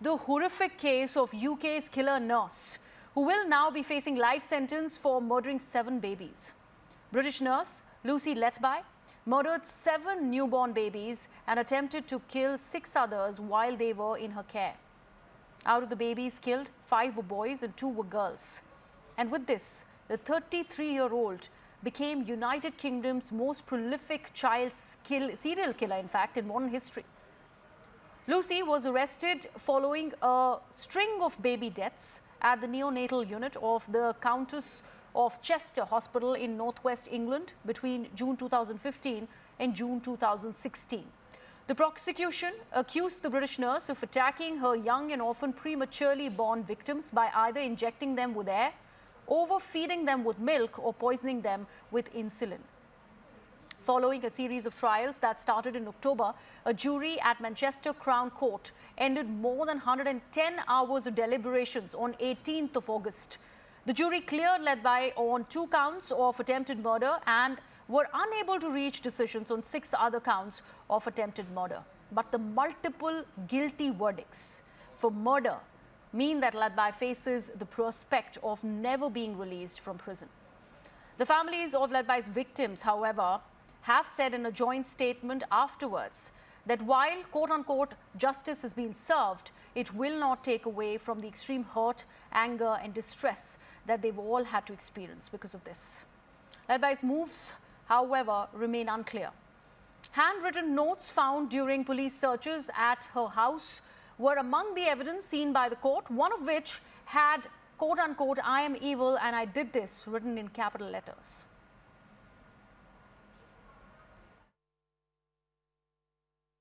The horrific case of UK's killer nurse, who will now be facing life sentence for murdering 7 babies. British nurse Lucy Letby murdered 7 newborn babies and attempted to kill 6 others while they were in her care. Out of the babies killed, 5 were boys and 2 were girls. And with this, the 33-year-old became United Kingdom's most prolific serial killer, in fact, in modern history. Lucy was arrested following a string of baby deaths at the neonatal unit of the Countess of Chester Hospital in northwest England between June 2015 and June 2016. The prosecution accused the British nurse of attacking her young and often prematurely born victims by either injecting them with air, overfeeding them with milk, or poisoning them with insulin. Following a series of trials that started in October, a jury at Manchester Crown Court ended more than 110 hours of deliberations on 18th of August. The jury cleared Letby on 2 counts of attempted murder and were unable to reach decisions on 6 other counts of attempted murder. But the multiple guilty verdicts for murder mean that Letby faces the prospect of never being released from prison. The families of Letby's victims, however, have said in a joint statement afterwards that while, quote-unquote, justice has been served, it will not take away from the extreme hurt, anger and distress that they've all had to experience because of this. Letby's moves, however, remain unclear. Handwritten notes found during police searches at her house were among the evidence seen by the court, one of which had, quote-unquote, "I am evil and I did this" written in capital letters.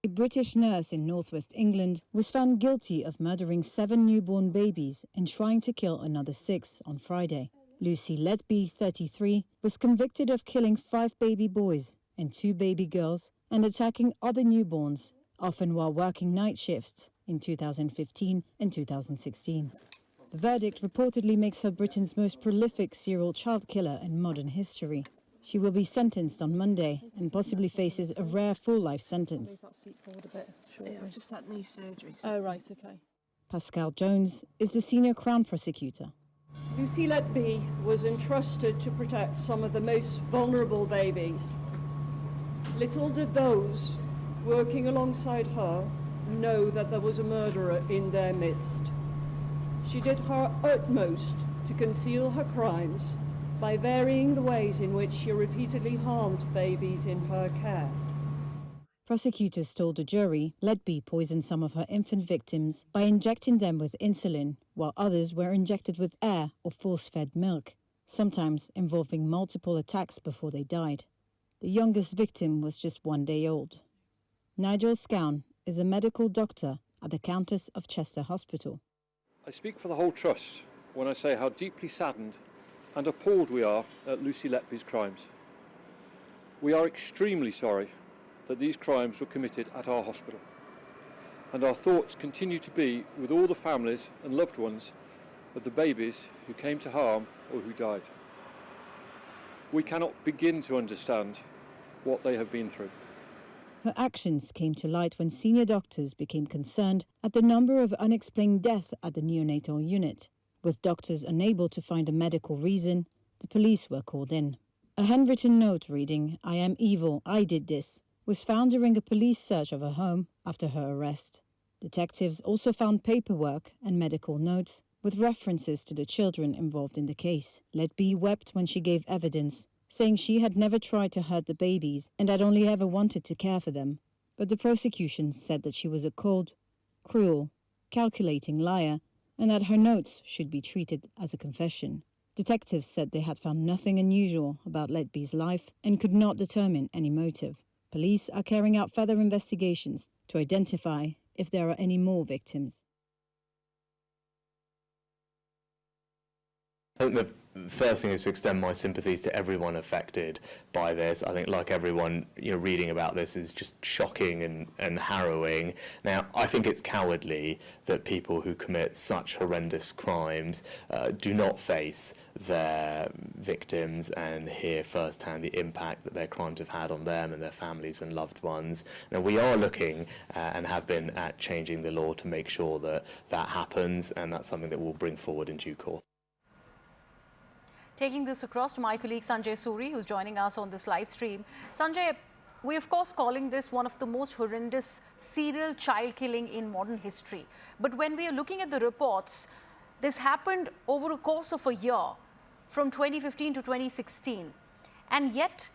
A British nurse in northwest England was found guilty of murdering 7 newborn babies and trying to kill another 6 on Friday. Lucy Letby, 33, was convicted of killing 5 baby boys and 2 baby girls and attacking other newborns, often while working night shifts in 2015 and 2016. The verdict reportedly makes her Britain's most prolific serial child killer in modern history. She will be sentenced on Monday and possibly faces a rare full-life sentence. I've just had knee surgery. Oh, right, okay. Pascal Jones is the senior Crown prosecutor. Lucy Letby was entrusted to protect some of the most vulnerable babies. Little did those working alongside her know that there was a murderer in their midst. She did her utmost to conceal her crimes by varying the ways in which she repeatedly harmed babies in her care. Prosecutors told the jury Letby poisoned some of her infant victims by injecting them with insulin, while others were injected with air or force-fed milk, sometimes involving multiple attacks before they died. The youngest victim was just 1 day old. Nigel Scown is a medical doctor at the Countess of Chester Hospital. I speak for the whole trust when I say how deeply saddened and appalled we are at Lucy Letby's crimes. We are extremely sorry that these crimes were committed at our hospital, and our thoughts continue to be with all the families and loved ones of the babies who came to harm or who died. We cannot begin to understand what they have been through. Her actions came to light when senior doctors became concerned at the number of unexplained deaths at the neonatal unit. With doctors unable to find a medical reason, the police were called in. A handwritten note reading, "I am evil, I did this," was found during a police search of her home after her arrest. Detectives also found paperwork and medical notes with references to the children involved in the case. Letby wept when she gave evidence, saying she had never tried to hurt the babies and had only ever wanted to care for them. But the prosecution said that she was a cold, cruel, calculating liar and that her notes should be treated as a confession. Detectives said they had found nothing unusual about Letby's life and could not determine any motive. Police are carrying out further investigations to identify if there are any more victims. I think first thing is to extend my sympathies to everyone affected by this. I think, like everyone, reading about this is just shocking and harrowing. Now, I think it's cowardly that people who commit such horrendous crimes do not face their victims and hear firsthand the impact that their crimes have had on them and their families and loved ones. Now, we are looking and have been at changing the law to make sure that that happens, and that's something that we'll bring forward in due course. Taking this across to my colleague Sanjay Suri, who's joining us on this live stream. Sanjay, we of course calling this one of the most horrendous serial child killing in modern history. But when we are looking at the reports, this happened over a course of a year, from 2015 to 2016. And yet,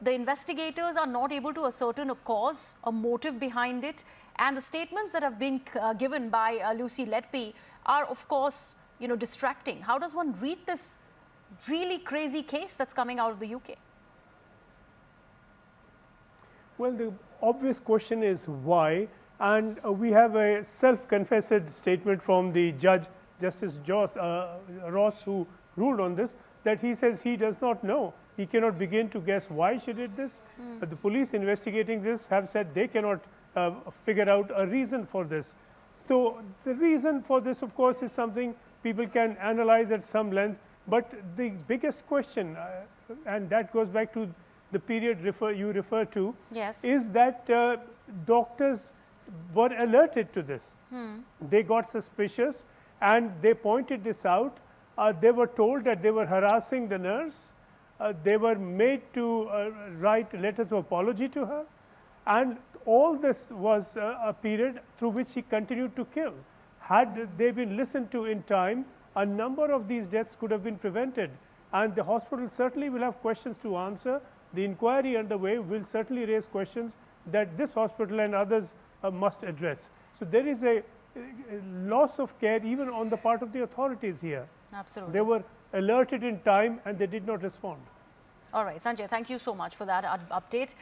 the investigators are not able to ascertain a cause, a motive behind it. And the statements that have been given by Lucy Letby are, of course, distracting. How does one read this really crazy case that's coming out of the UK? Well, the obvious question is why, and we have a self-confessed statement from the judge, Justice Ross, who ruled on this, that he says he does not know. He cannot begin to guess why she did this. But the police investigating this have said they cannot figure out a reason for this. So the reason for this, of course, is something people can analyze at some length. But the biggest question, and that goes back to the period you refer to, yes, is that doctors were alerted to this. They got suspicious and they pointed this out. They were told that they were harassing the nurse. They were made to write letters of apology to her. And all this was a period through which he continued to kill. Had they been listened to in time, a number of these deaths could have been prevented, and the hospital certainly will have questions to answer. The inquiry underway will certainly raise questions that this hospital and others must address. So there is a loss of care even on the part of the authorities here. Absolutely. They were alerted in time and they did not respond. All right, Sanjay, thank you so much for that update.